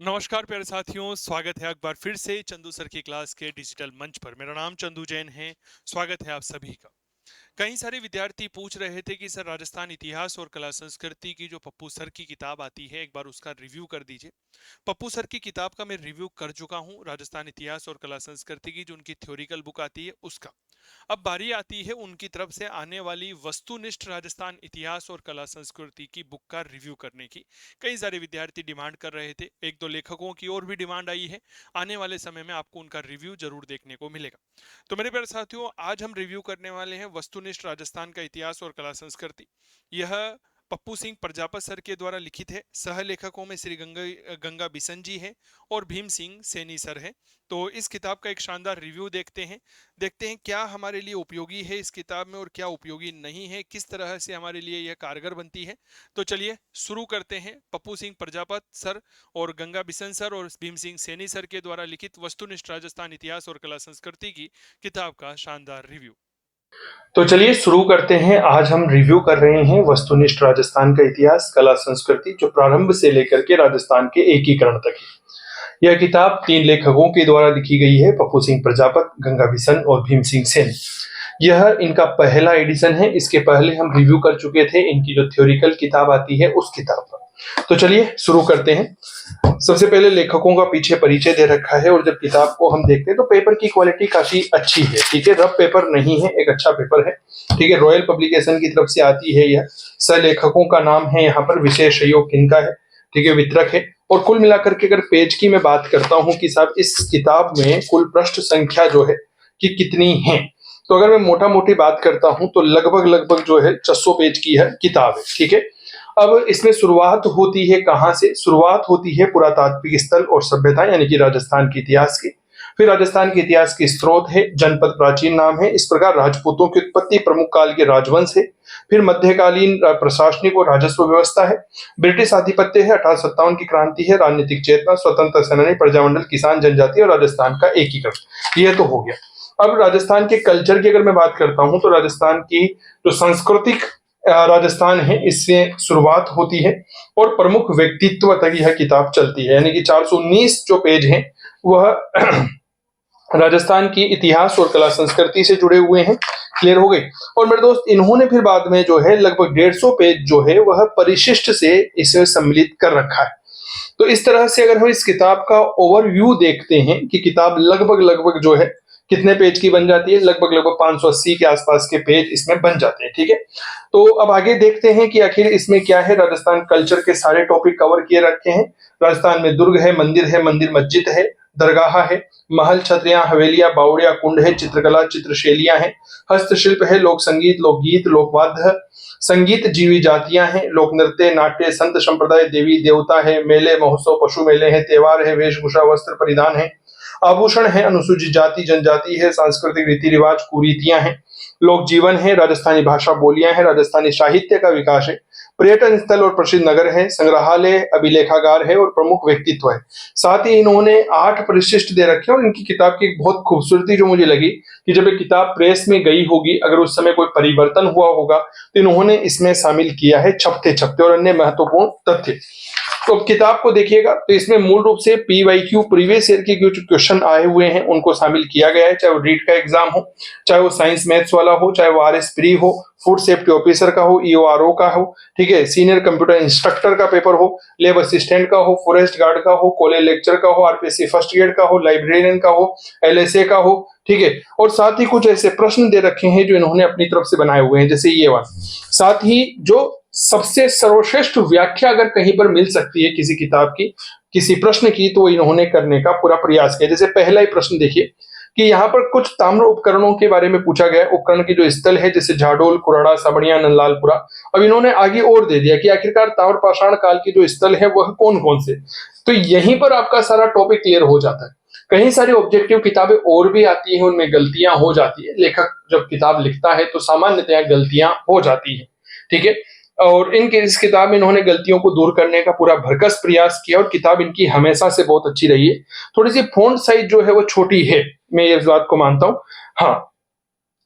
नमस्कार प्यारे साथियों, स्वागत है एक बार फिर से चंदू सर की क्लास के डिजिटल मंच पर। मेरा नाम चंदू जैन है। स्वागत है आप सभी का। कई सारे विद्यार्थी पूछ रहे थे कि सर राजस्थान इतिहास और कला संस्कृति की जो पप्पू सर की किताब आती है, एक बार उसका रिव्यू कर दीजिए। पप्पू सर की किताब का मैं रिव्यू कर चुका हूं, राजस्थान इतिहास और कला संस्कृति की जो उनकी थ्योरिकल बुक आती है उसका। अब बारी आती है उनकी तरफ से आने वाली वस्तुनिष्ठ राजस्थान इतिहास और कला संस्कृति की बुक का रिव्यू करने की। कई सारे विद्यार्थी डिमांड कर रहे थे, एक दो लेखकों की और भी डिमांड आई है। आने वाले समय में आपको उनका रिव्यू जरूर देखने को मिलेगा। तो मेरे प्यारे साथियों, आज हम रिव्यू करने वाले हैं वस्तुनिष्ठ राजस्थान का इतिहास और कला संस्कृति। यह पप्पू सिंह प्रजापत सर के द्वारा लिखित है। सह लेखकों में श्री गंगा बिसन जी हैं और भीम सिंह सैनी सर हैं। तो इस किताब का एक शानदार रिव्यू देखते हैं क्या हमारे लिए उपयोगी है इस किताब में और क्या उपयोगी नहीं है, किस तरह से हमारे लिए यह कारगर बनती है। तो चलिए शुरू करते हैं पप्पू सिंह प्रजापत सर और गंगा बिसन सर और भीम सिंह सैनी सर के द्वारा लिखित वस्तुनिष्ठ राजस्थान इतिहास और कला संस्कृति की किताब का शानदार रिव्यू। तो चलिए शुरू करते हैं। आज हम रिव्यू कर रहे हैं वस्तुनिष्ठ राजस्थान का इतिहास कला संस्कृति, जो प्रारंभ से लेकर के राजस्थान के एकीकरण तक है। यह किताब 3 लेखकों के द्वारा लिखी गई है, पप्पू सिंह प्रजापत, गंगा बिसन और भीम सिंह सेन। यह इनका पहला एडिशन है। इसके पहले हम रिव्यू कर चुके थे इनकी जो थ्योरिकल किताब आती है उस किताब पर। तो चलिए शुरू करते हैं। सबसे पहले लेखकों का पीछे परिचय दे रखा है, और जब किताब को हम देखते हैं तो पेपर की क्वालिटी काफी अच्छी है। ठीक है, रफ पेपर नहीं है, एक अच्छा पेपर है। ठीक है, रॉयल पब्लिकेशन की तरफ से आती है यह। सह लेखकों का नाम है यहाँ पर, विशेष सहयोग किनका है, ठीक है, वितरक है। और कुल मिलाकर के अगर पेज की मैं बात करता हूँ कि साहब इस किताब में कुल पृष्ठ संख्या जो है कि कितनी है, तो अगर मैं मोटा मोटी बात करता हूं तो लगभग जो है 600 पेज की है किताब है। ठीक है, अब इसमें शुरुआत होती है कहां से? शुरुआत होती है पुरातात्विक स्थल और सभ्यता यानी कि राजस्थान के इतिहास की। फिर राजस्थान के इतिहास के स्रोत है, जनपद प्राचीन नाम है, इस प्रकार राजपूतों की उत्पत्ति, प्रमुख काल के राजवंश है। फिर मध्यकालीन प्रशासनिक और राजस्व व्यवस्था है, ब्रिटिश आधिपत्य है, 1857 की क्रांति है, राजनीतिक चेतना, स्वतंत्र सेनानी, प्रजामंडल, किसान जनजाति और राजस्थान का एकीकरण। यह तो हो गया। अब राजस्थान के कल्चर की अगर मैं बात करता हूं तो राजस्थान की जो सांस्कृतिक राजस्थान है इससे शुरुआत होती है और प्रमुख व्यक्तित्व तक यह किताब चलती है, यानी कि 419 जो पेज हैं वह राजस्थान की इतिहास और कला संस्कृति से जुड़े हुए हैं। क्लियर हो गई। और मेरे दोस्त, इन्होंने फिर बाद में जो है लगभग 150 पेज जो है वह परिशिष्ट से इसे सम्मिलित कर रखा है। तो इस तरह से अगर हम इस किताब का ओवरव्यू देखते हैं कि किताब लगभग जो है कितने पेज की बन जाती है, लगभग 580 के आसपास के पेज इसमें बन जाते हैं। ठीक है, तो अब आगे देखते हैं कि आखिर इसमें क्या है। राजस्थान कल्चर के सारे टॉपिक कवर किए रखे हैं। राजस्थान में दुर्ग है, मंदिर मस्जिद है, दरगाह है, महल, छतरियां, हवेलियां, बावड़िया, कुंड है, चित्रकला, चित्रशैलियां हैं, हस्तशिल्प है, लोक संगीत, लोकगीत, लोकवाद्य, संगीत, जीवी जातियां हैं, लोक नृत्य, नाट्य, संत संप्रदाय, देवी देवता है, मेले महोत्सव, पशु मेले हैं, त्योहार है, वेशभूषा, वस्त्र परिधान है, आभूषण है, अनुसूचित जाति जनजाति है, सांस्कृतिक रीति रिवाज, कुरीतियां हैं, लोक जीवन है, राजस्थानी भाषा बोलियां हैं, राजस्थानी साहित्य का विकास है, पर्यटन स्थल और प्रसिद्ध नगर है, संग्रहालय, अभिलेखागार है और प्रमुख व्यक्तित्व है। साथ ही इन्होंने 8 परिशिष्ट दे रखे हैं। और इनकी किताब की एक बहुत खूबसूरती जो मुझे लगी कि जब ये किताब प्रेस में गई होगी, अगर उस समय कोई परिवर्तन हुआ होगा तो इन्होंने इसमें शामिल किया है छपते और अन्य महत्वपूर्ण तथ्य। तो किताब को देखिएगा तो इसमें मूल रूप से PYQ प्रीवियस ईयर के जो क्वेश्चन आए हुए हैं उनको शामिल किया गया है, चाहे वो रीट का एग्जाम हो, चाहे वो साइंस मैथ्स वाला हो, चाहे वो RS प्री हो, फूड सेफ्टी ऑफिसर का हो, EORO का हो, ठीक है, सीनियर कंप्यूटर इंस्ट्रक्टर का पेपर हो, लैब असिस्टेंट का हो, फॉरेस्ट गार्ड का हो, कॉलेज लेक्चर का हो, RPSC फर्स्ट ग्रेड का हो, लाइब्रेरियन का हो, LSA का हो। ठीक है, और साथ ही कुछ ऐसे प्रश्न दे रखे हैं जो इन्होंने अपनी तरफ से बनाए हुए हैं, जैसे ये वाला। साथ ही जो सबसे सर्वश्रेष्ठ व्याख्या अगर कहीं पर मिल सकती है किसी किताब की, किसी प्रश्न की, तो इन्होंने करने का पूरा प्रयास किया। जैसे पहला ही प्रश्न देखिए कि यहाँ पर कुछ ताम्र उपकरणों के बारे में पूछा गया। उपकरण की जो स्थल है जैसे झाडोल, कुराड़ा, साबड़िया, नंदलालपुरा। अब इन्होंने आगे और दे दिया कि आखिरकार ताम्र पाषाण काल की जो स्थल है वह कौन कौन से। तो यहीं पर आपका सारा टॉपिक क्लियर हो जाता है। कहीं सारी ऑब्जेक्टिव किताबें और भी आती हैं, उनमें गलतियां हो जाती है। लेखक जब किताब लिखता है तो सामान्यतया गलतियां हो जाती है। ठीक है, और इस किताब में इन्होंने गलतियों को दूर करने का पूरा भरकस प्रयास किया और किताब इनकी हमेशा से बहुत अच्छी रही है। थोड़ी सी फॉन्ट साइज जो है वो छोटी है, मैं इस बात को मानता हूं। हाँ,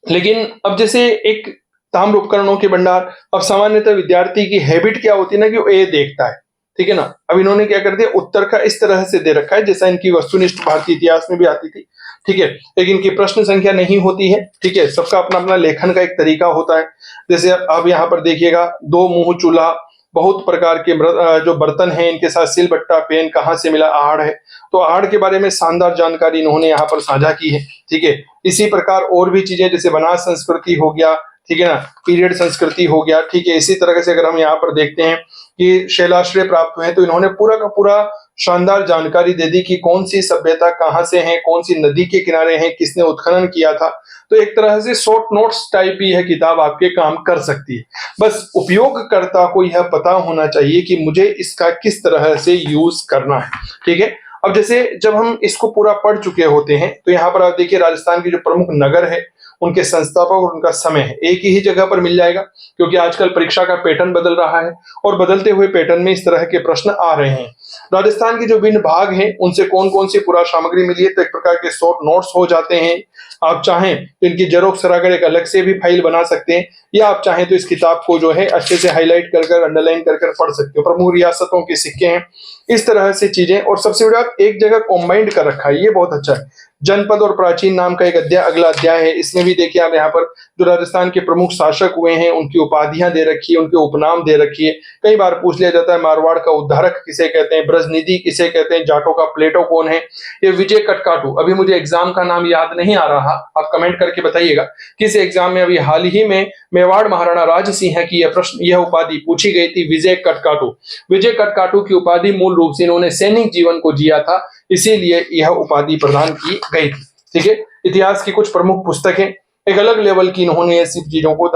लेकिन अब जैसे एक ताम्र उपकरणों के भंडार, अब सामान्यतः विद्यार्थी की हैबिट क्या होती है ना कि वो ए देखता है। ठीक है ना। अब इन्होंने क्या कर दिया, उत्तर का इस तरह से दे रखा है जैसा इनकी वस्तुनिष्ठ भारतीय इतिहास में भी आती थी, ठीक है। लेकिन इनकी प्रश्न संख्या नहीं होती है, ठीक है। सबका अपना अपना लेखन का एक तरीका होता है। जैसे अब यहाँ पर देखिएगा, दो मुंह चूल्हा, बहुत प्रकार के जो बर्तन हैं, इनके साथ सिलबट्टा, पेन कहाँ से मिला, आहड़ है। तो आहड़ के बारे में शानदार जानकारी इन्होंने यहाँ पर साझा की है, ठीक है। इसी प्रकार और भी चीजें, जैसे बनास संस्कृति हो गया, ठीक है ना, पीरियड संस्कृति हो गया, ठीक है। इसी तरह से अगर हम यहाँ पर देखते हैं कि शैलाश्रय प्राप्त हुए, तो इन्होंने पूरा का पूरा शानदार जानकारी दे दी कि कौन सी सभ्यता कहाँ से है, कौन सी नदी के किनारे है, किसने उत्खनन किया था। तो एक तरह से शॉर्ट नोट्स टाइप भी यह किताब आपके काम कर सकती है। बस उपयोगकर्ता को यह पता होना चाहिए कि मुझे इसका किस तरह से यूज करना है, ठीक है। अब जैसे जब हम इसको पूरा पढ़ चुके होते हैं, तो यहाँ पर आप देखिए राजस्थान के जो प्रमुख नगर है, उनके संस्थापक और उनका समय है, एक ही जगह पर मिल जाएगा, क्योंकि आजकल परीक्षा का पैटर्न बदल रहा है और बदलते हुए पैटर्न में इस तरह के प्रश्न आ रहे हैं। राजस्थान के जो विभिन्न भाग हैं, उनसे कौन कौन सी पूरा सामग्री मिली है, तो एक प्रकार के शॉर्ट नोट्स हो जाते हैं। आप चाहें तो इनकी जेरोक्स कराकर एक अलग से भी फाइल बना सकते हैं, या आप चाहें तो इस किताब को जो है अच्छे से हाईलाइट कर कर, अंडरलाइन कर कर पढ़ सकते हो। प्रमुख रियासतों के सिक्के हैं, इस तरह से चीजें। और सबसे बड़ा एक जगह कॉम्बाइंड कर रखा है, ये बहुत अच्छा है। जनपद और प्राचीन नाम का एक अध्याय, अगला अध्याय है। इसमें भी देखिए आप यहाँ पर जो राजस्थान के प्रमुख शासक हुए हैं, उनकी उपाधियां दे रखी है, उनके उपनाम दे रखी है। कई बार पूछ लिया जाता है, मारवाड़ का उद्धारक किसे कहते हैं, ब्रजनिधि किसे कहते हैं, जाटों का प्लेटो कौन है, ये विजय कटकाटू। अभी मुझे एग्जाम का नाम याद नहीं आ रहा, आप कमेंट करके बताइएगा किस एग्जाम में अभी हाल ही में मेवाड़ महाराणा राज सिंह की यह उपाधि पूछी गई थी, विजय कटकाटू। विजय कटकाटू की उपाधि मूल रूप से इन्होंने सैनिक जीवन को जिया था, इसीलिए यह उपाधि प्रदान की गई थी, ठीक है। इतिहास की कुछ प्रमुख पुस्तकें, एक अलग लेवल की इन्होंने ऐसी चीजों को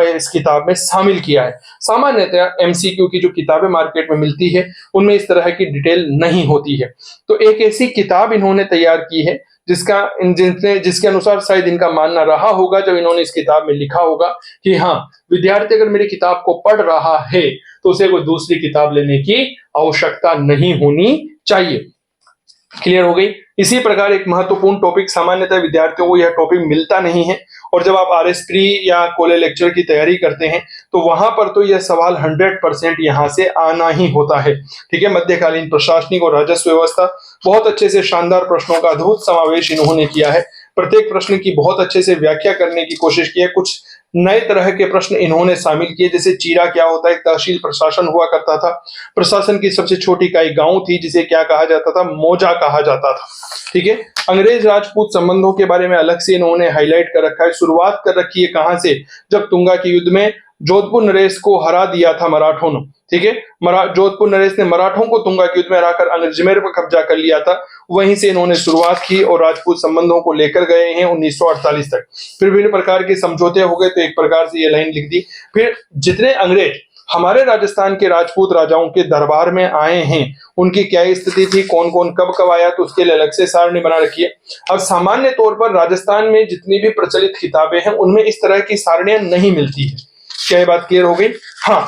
इस किताब में शामिल किया है। सामान्यतः एमसीक्यू की जो किताबें मार्केट में मिलती है, उनमें इस तरह की डिटेल नहीं होती है। तो एक ऐसी किताब इन्होंने तैयार की है जिसके अनुसार शायद इनका मानना रहा होगा, जब इन्होंने इस किताब में लिखा होगा कि हाँ, विद्यार्थी अगर मेरी किताब को पढ़ रहा है तो उसे कोई दूसरी किताब लेने की आवश्यकता नहीं होनी चाहिए। क्लियर हो गई। इसी प्रकार एक महत्वपूर्ण टॉपिक, सामान्यतः विद्यार्थियों को यह टॉपिक मिलता नहीं है, और जब आप आरएस प्री या कॉलेज लेक्चर की तैयारी करते हैं तो वहां पर तो यह सवाल 100% यहां से आना ही होता है, ठीक है। मध्यकालीन प्रशासनिक और राजस्व व्यवस्था, बहुत अच्छे से शानदार प्रश्नों का अद्भुत समावेश इन्होंने किया है। प्रत्येक प्रश्न की बहुत अच्छे से व्याख्या करने की कोशिश की है। कुछ नए तरह के प्रश्न इन्होंने शामिल किए, जैसे चीरा क्या होता है, तहसील प्रशासन हुआ करता था। प्रशासन की सबसे छोटी इकाई गांव थी, जिसे क्या कहा जाता था, मौजा कहा जाता था, ठीक है। अंग्रेज राजपूत संबंधों के बारे में अलग से इन्होंने हाईलाइट कर रखा है। शुरुआत कर रखी है कहां से, जब तुंगा के युद्ध में जोधपुर नरेश को हरा दिया था मराठों ने, ठीक है। जोधपुर नरेश ने मराठों को तुंगा के युद्ध में हराकर अजमेर पर कब्जा कर लिया था, वहीं से इन्होंने शुरुआत की और राजपूत संबंधों को लेकर गए हैं 1948 तक। फिर विभिन्न प्रकार के समझौते हो गए, तो एक प्रकार से ये लाइन लिख दी। फिर जितने अंग्रेज हमारे राजस्थान के राजपूत राजाओं के दरबार में आए हैं, उनकी क्या स्थिति थी, कौन कौन कब कब आया, तो उसके लिए अलग से सारणी बना रखी है। अब सामान्य तौर पर राजस्थान में जितनी भी प्रचलित किताबें हैं, उनमें इस तरह की सारणियां नहीं मिलती है। क्या ये बात क्लियर हो गई? हाँ,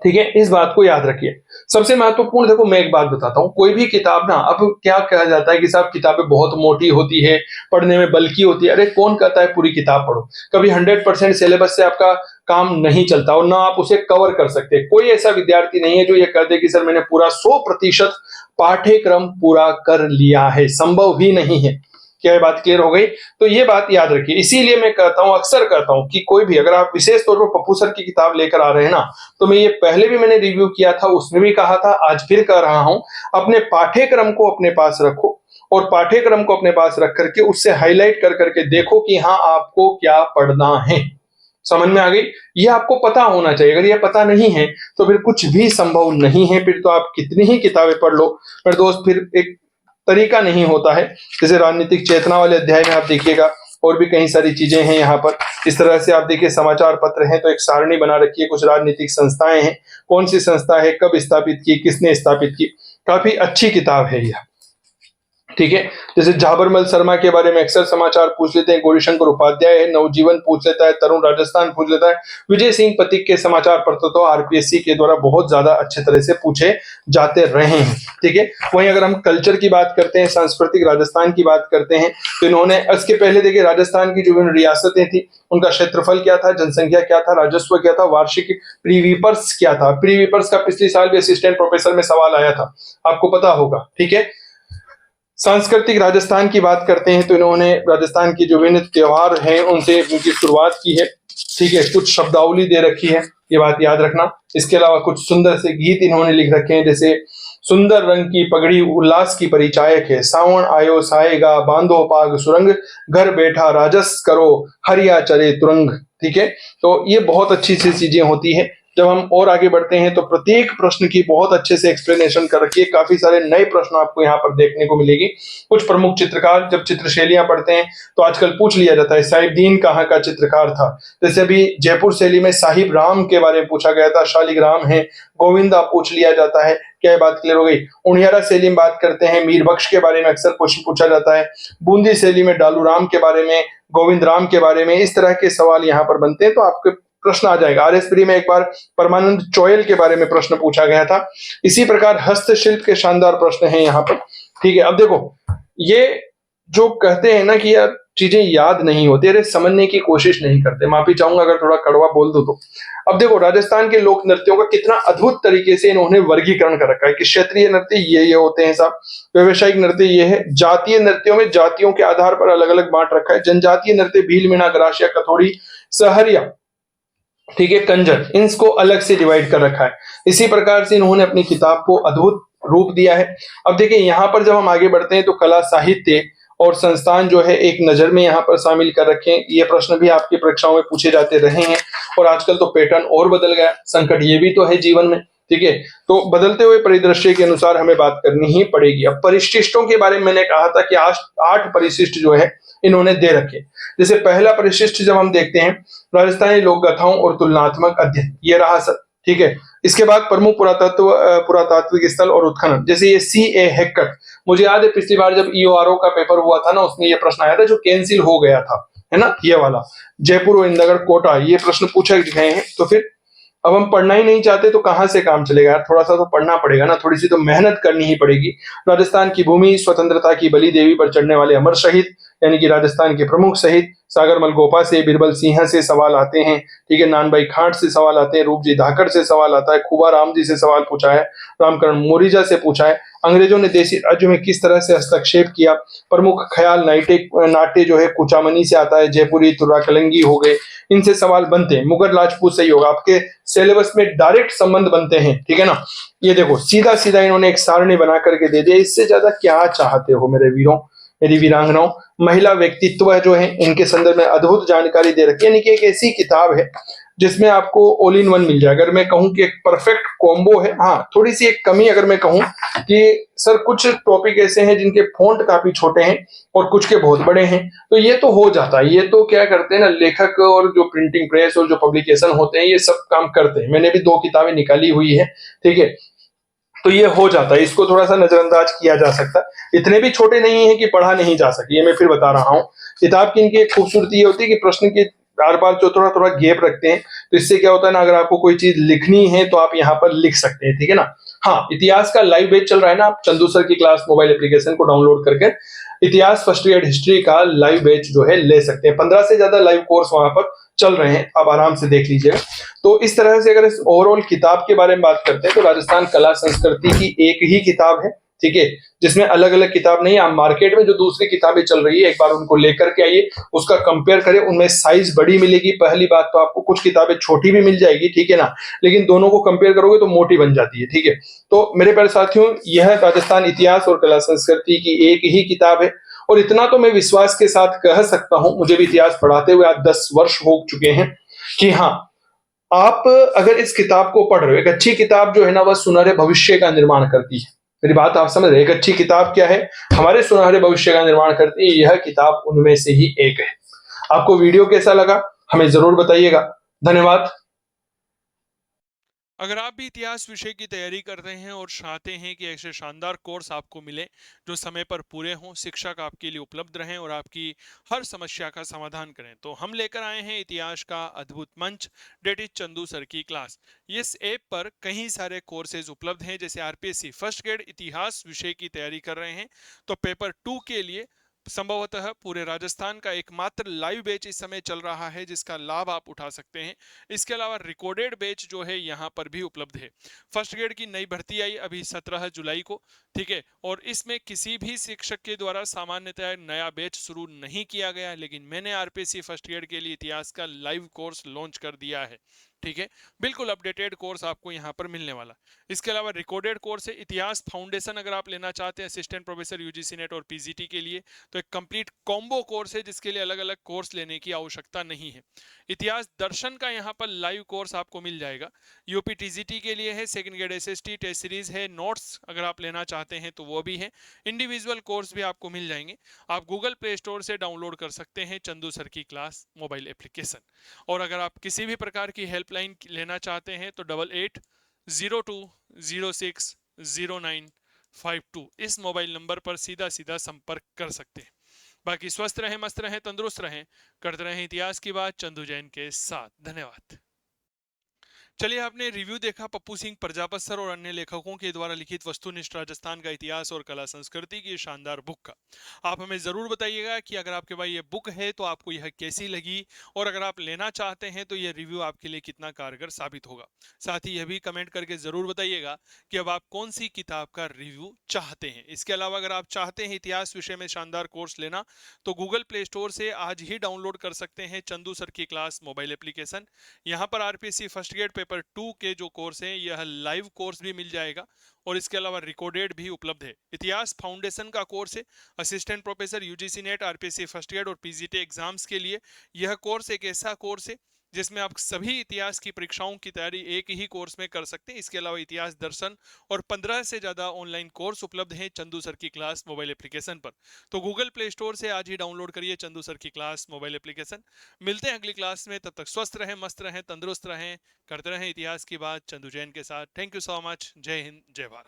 ठीक है, इस बात को याद रखिए। सबसे महत्वपूर्ण, देखो मैं एक बात बताता हूं, कोई भी किताब ना, अब क्या कहा जाता है कि साहब किताबें बहुत मोटी होती है, पढ़ने में बल्कि होती है। अरे कौन कहता है पूरी किताब पढ़ो? कभी 100% सिलेबस से आपका काम नहीं चलता और ना आप उसे कवर कर सकते। कोई ऐसा विद्यार्थी नहीं है जो ये कहते कि सर मैंने पूरा 100% पाठ्यक्रम पूरा कर लिया है, संभव ही नहीं है। क्या ये बात क्लियर हो गई? तो ये बात याद रखिए। इसीलिए मैं कहता हूं, अक्सर कहता हूं कि कोई भी, अगर आप विशेष तौर पर पप्पू सर की किताब लेकर आ रहे हैं ना, तो मैं ये पहले भी मैंने रिव्यू किया था, उसमें भी कहा था, आज फिर कह रहा हूं, अपने पाठ्यक्रम को अपने पास रखो और पाठ्यक्रम को अपने पास रख करके उससे हाईलाइट कर करके देखो कि हाँ आपको क्या पढ़ना है। समझ में आ गई? ये आपको पता होना चाहिए। अगर ये पता नहीं है तो फिर कुछ भी संभव नहीं है, फिर तो आप कितनी ही किताबें पढ़ लो, पर दोस्त फिर एक तरीका नहीं होता है। जैसे राजनीतिक चेतना वाले अध्याय में आप देखिएगा, और भी कई सारी चीजें हैं यहाँ पर। इस तरह से आप देखिए, समाचार पत्र हैं तो एक सारणी बना रखी है, कुछ राजनीतिक संस्थाएं हैं, कौन सी संस्था है, कब स्थापित की, किसने स्थापित की। काफी अच्छी किताब है यह, ठीक है। जैसे झाबरमल शर्मा के बारे में अक्सर समाचार पूछ लेते हैं, गौरीशंकर उपाध्याय है, नवजीवन पूछ लेता है, तरुण राजस्थान पूछ लेता है, विजय सिंह पथिक के समाचार पत्र तो आरपीएससी के द्वारा बहुत ज्यादा अच्छे तरह से पूछे जाते रहे हैं। ठीक है। वहीं अगर हम कल्चर की बात करते हैं, सांस्कृतिक राजस्थान की बात करते हैं, तो इन्होंने इसके पहले देखिए राजस्थान की जो रियासतें थी उनका क्षेत्रफल क्या था, जनसंख्या क्या था, राजस्व क्या था, वार्षिक प्रीवीपर्स क्या था। प्रीवीपर्स का पिछले साल भी असिस्टेंट प्रोफेसर में सवाल आया था, आपको पता होगा। ठीक है। सांस्कृतिक राजस्थान की बात करते हैं तो इन्होंने राजस्थान की जो विभिन्न त्योहार हैं उनसे उनकी शुरुआत की है। ठीक है। कुछ शब्दावली दे रखी है, ये बात याद रखना। इसके अलावा कुछ सुंदर से गीत इन्होंने लिख रखे हैं, जैसे सुंदर रंग की पगड़ी उल्लास की परिचायक है, सावन आयो साएगा बांधो पाग सुरंग, घर बैठा राजस करो हरिया चरे तुरंग। ठीक है। तो ये बहुत अच्छी सी चीजें होती है। जब हम और आगे बढ़ते हैं तो प्रत्येक प्रश्न की बहुत अच्छे से एक्सप्लेनेशन कर रखी है, काफी सारे नए प्रश्न आपको यहाँ पर देखने को मिलेगी। कुछ प्रमुख चित्रकार, जब चित्रशैलियां पढ़ते हैं तो आजकल पूछ लिया जाता है साहिबदीन कहाँ का चित्रकार था। जैसे अभी जयपुर शैली में साहिब राम के बारे में पूछा गया था, शालिग्राम है। गोविंदा पूछ लिया जाता है, क्या बात क्लियर हो गई। उनियारा शैली में बात करते हैं, मीर बख्श के बारे में अक्सर क्वेश्चन पूछा जाता है। बूंदी शैली में डालू राम के बारे में, गोविंद राम के बारे में, इस तरह के सवाल यहाँ पर बनते हैं तो आपके प्रश्न आ जाएगा। आरएस प्री में एक बार परमानंद चोयल के बारे में प्रश्न पूछा गया था। इसी प्रकार हस्तशिल्प के शानदार प्रश्न हैं यहाँ पर। ठीक है। अब देखो, ये जो कहते हैं ना कि यार चीजें याद नहीं होती, अरे समझने की कोशिश नहीं करते, माफी चाहूंगा अगर थोड़ा कड़वा बोल दो तो। अब देखो राजस्थान के लोक नृत्यों का कितना अद्भुत तरीके से इन्होंने वर्गीकरण कर रखा है कि क्षेत्रीय नृत्य ये होते हैं साहब, व्यवसायिक नृत्य ये है, जातीय नृत्यों में जातियों के आधार पर अलग अलग बांट रखा है। जनजातीय नृत्य भील मीणा ग्रासिया कथोड़ी सहरिया, ठीक है, कंजर, इनको अलग से डिवाइड कर रखा है। इसी प्रकार से इन्होंने अपनी किताब को अद्भुत रूप दिया है। अब देखिए यहाँ पर जब हम आगे बढ़ते हैं तो कला साहित्य और संस्थान जो है एक नजर में यहाँ पर शामिल कर रखे हैं। ये प्रश्न भी आपकी परीक्षाओं में पूछे जाते रहे हैं और आजकल तो पैटर्न और बदल गया, संकट ये भी तो है जीवन में। ठीक है। तो बदलते हुए परिदृश्य के अनुसार हमें बात करनी ही पड़ेगी। अब परिशिष्टों के बारे में मैंने कहा था कि 8 परिशिष्ट जो है इन्होंने दे रखे। जैसे पहला परिशिष्ट जब हम देखते हैं, राजस्थानी लोक गाथाओं और तुलनात्मक अध्ययन, ये रहा सर। ठीक है। इसके बाद प्रमुख पुरातात्विक स्थल और उत्खनन, जैसे ये CA हेक्कट, मुझे याद है पिछली बार जब EORO का पेपर हुआ था ना, उसमें ये प्रश्न आया था जो कैंसिल हो गया था, है ना, ये वाला। जयपुर और इंदगढ़ कोटा, ये प्रश्न पूछे गए हैं। तो फिर अब हम पढ़ना ही नहीं चाहते तो कहां से काम चलेगा यार, थोड़ा सा तो पढ़ना पड़ेगा ना, थोड़ी सी तो मेहनत करनी ही पड़ेगी। राजस्थान की भूमि, स्वतंत्रता की बलि देवी पर चढ़ने वाले अमर शहीद, यानी कि राजस्थान के प्रमुख शहीद, सागर मलगोपा से, बीरबल सिंह से सवाल आते हैं। ठीक है। नानबाई खाट से सवाल आते हैं, रूपजी धाकड़ से सवाल आता है, खुबा राम जी से सवाल पूछा है, रामकरण मोरिजा से पूछा है। अंग्रेजों ने देशी राज्यों में किस तरह से हस्तक्षेप किया, प्रमुख ख्याल नाट्य जो है कुचामनी से आता है, जयपुरी तुर्रा कलंगी हो गए, इनसे सवाल बनते हैं। मुगल राजपूत से योग आपके सिलेबस में डायरेक्ट संबंध बनते हैं। ठीक है ना। ये देखो सीधा सीधा इन्होंने एक सारणी बना करके दे दिया, इससे ज्यादा क्या चाहते हो मेरे वीरों, मेरी वीरांगनाओं। महिला व्यक्तित्व जो है इनके संदर्भ में अद्भुत जानकारी दे रखी है, यानी कि एक ऐसी किताब है जिसमें आपको ऑल इन वन मिल जाए। अगर मैं कहूं कि एक परफेक्ट कॉम्बो है। हाँ, थोड़ी सी एक कमी अगर मैं कहूं कि सर कुछ टॉपिक ऐसे हैं जिनके फॉन्ट काफी छोटे हैं और कुछ के बहुत बड़े हैं, तो ये तो हो जाता है। ये तो क्या करते हैं ना, लेखक और जो प्रिंटिंग प्रेस और जो पब्लिकेशन होते हैं ये सब काम करते हैं। मैंने भी 2 किताबें निकाली हुई है। ठीक है। तो ये हो जाता है, इसको थोड़ा सा नजरअंदाज किया जा सकता है। इतने भी छोटे नहीं है कि पढ़ा नहीं जा सके, ये मैं फिर बता रहा हूँ। किताब की इनकी एक खूबसूरती ये होती है कि प्रश्न के बार बार जो थोड़ा थोड़ा गैप रखते हैं, तो इससे क्या होता है ना, अगर आपको कोई चीज लिखनी है तो आप यहाँ पर लिख सकते हैं। ठीक है ना। हाँ, इतिहास का लाइव बैच चल रहा है ना, आप चंदू सर की क्लास मोबाइल एप्लीकेशन को डाउनलोड करके इतिहास फर्स्ट ईयर हिस्ट्री का लाइव बैच जो है ले सकते हैं। 15 से ज्यादा लाइव कोर्स वहां पर चल रहे हैं, आप आराम से देख लीजिएगा। तो इस तरह से अगर इस ओवरऑल किताब के बारे में बात करते हैं तो राजस्थान कला संस्कृति की एक ही किताब है। ठीक है। जिसमें अलग अलग किताब नहीं है। आप मार्केट में जो दूसरी किताबें चल रही है एक बार उनको लेकर के आइए, उसका कंपेयर करें, उनमें साइज बड़ी मिलेगी। पहली बात तो आपको कुछ किताबें छोटी भी मिल जाएगी, ठीक है ना, लेकिन दोनों को कंपेयर करोगे तो मोटी बन जाती है। ठीक है। तो मेरे प्यारे साथियों, यह राजस्थान इतिहास और कला संस्कृति की एक ही किताब है। और इतना तो मैं विश्वास के साथ कह सकता हूं, मुझे भी इतिहास पढ़ाते हुए आज 10 वर्ष हो चुके हैं, कि हाँ, आप अगर इस किताब को पढ़ रहे हो, एक अच्छी किताब जो है ना वह सुनहरे भविष्य का निर्माण करती है। मेरी बात आप समझ रहे हैं? एक अच्छी किताब क्या है, हमारे सुनहरे भविष्य का निर्माण करती है। यह किताब उनमें से ही एक है। आपको वीडियो कैसा लगा हमें जरूर बताइएगा। धन्यवाद। अगर आप भी इतिहास विषय की तैयारी कर रहे हैं और चाहते हैं कि ऐसे शानदार कोर्स आपको मिले जो समय पर पूरे हों, शिक्षक आपके लिए उपलब्ध रहें और आपकी हर समस्या का समाधान करें, तो हम लेकर आए हैं इतिहास का अद्भुत मंच, डेट इज चंदू सर की क्लास। इस ऐप पर कई सारे कोर्सेज उपलब्ध हैं, जैसे आरपीएससी फर्स्ट ग्रेड इतिहास विषय की तैयारी कर रहे हैं तो पेपर 2 के लिए संभवतः पूरे राजस्थान का एकमात्र लाइव बैच इस समय चल रहा है जिसका लाभ आप उठा सकते हैं। इसके अलावा रिकॉर्डेड बैच जो है यहाँ पर भी उपलब्ध है। फर्स्ट ग्रेड की नई भर्ती आई अभी 17 जुलाई को, ठीक है, और इसमें किसी भी शिक्षक के द्वारा सामान्यतः नया बैच शुरू नहीं किया गया, लेकिन मैंने आरपीएससी फर्स्ट ग्रेड के लिए इतिहास का लाइव कोर्स लॉन्च कर दिया है। ठीक है, बिल्कुल अपडेटेड कोर्स आपको यहाँ पर मिलने वाला। इसके अलावा रिकॉर्डेड कोर्स है इतिहास फाउंडेशन, अगर आप लेना चाहते हैं असिस्टेंट प्रोफेसर यूजीसी नेट और पीजीटी के लिए, तो एक कंप्लीट कॉम्बो कोर्स है जिसके लिए अलग अलग कोर्स लेने की आवश्यकता नहीं है। इतिहास दर्शन का यहाँ पर लाइव कोर्स आपको मिल जाएगा। यूपी टीजीटी के लिए है, second grade SST test series है, नोट्स अगर आप लेना चाहते हैं तो वो भी है, इंडिविजुअल कोर्स भी आपको मिल जाएंगे। आप गूगल प्ले स्टोर से डाउनलोड कर सकते हैं चंदू सर की क्लास मोबाइल एप्लीकेशन। और अगर आप किसी भी प्रकार की हेल्पलाइन लेना चाहते हैं तो 8802060952 इस मोबाइल नंबर पर सीधा सीधा संपर्क कर सकते हैं। बाकी स्वस्थ रहें, मस्त रहें, तंदुरुस्त रहें, करते रहें इतिहास की बात चंदू जैन के साथ। धन्यवाद। चलिए, आपने रिव्यू देखा पप्पू सिंह प्रजापत सर और अन्य लेखकों के द्वारा लिखित वस्तुनिष्ठ राजस्थान का इतिहास और कला संस्कृति की शानदार बुक का। आप हमें जरूर बताइएगा कि अगर आपके पास ये बुक है तो आपको यह कैसी लगी, और अगर आप लेना चाहते हैं तो यह रिव्यू आपके लिए कितना कारगर साबित होगा। साथ ही यह भी कमेंट करके जरूर बताइएगा कि अब आप कौन सी किताब का रिव्यू चाहते हैं। इसके अलावा अगर आप चाहते हैं इतिहास विषय में शानदार कोर्स लेना तो गूगल प्ले स्टोर से आज ही डाउनलोड कर सकते हैं चंदू सर की क्लास मोबाइल एप्लीकेशन। यहाँ पर आरपीएससी फर्स्ट ग्रेड पेपर 2 के जो कोर्स हैं यह लाइव कोर्स भी मिल जाएगा, और इसके अलावा रिकॉर्डेड भी उपलब्ध है। इतिहास फाउंडेशन का कोर्स है, assistant professor UGC net RPSC first grade और पीजीटी एग्जाम्स के लिए यह कोर्स एक ऐसा कोर्स है जिसमें आप सभी इतिहास की परीक्षाओं की तैयारी एक ही कोर्स में कर सकते हैं। इसके अलावा इतिहास दर्शन और 15 से ज्यादा ऑनलाइन कोर्स उपलब्ध हैं चंदू सर की क्लास मोबाइल एप्लीकेशन पर। तो गूगल प्ले स्टोर से आज ही डाउनलोड करिए चंदू सर की क्लास मोबाइल एप्लीकेशन। मिलते हैं अगली क्लास में, तब तक स्वस्थ रहें, मस्त रहें, तंदुरुस्त रहें, करते रहें इतिहास की बात चंदू जैन के साथ। Thank you so much. जय हिंद, जय भारत।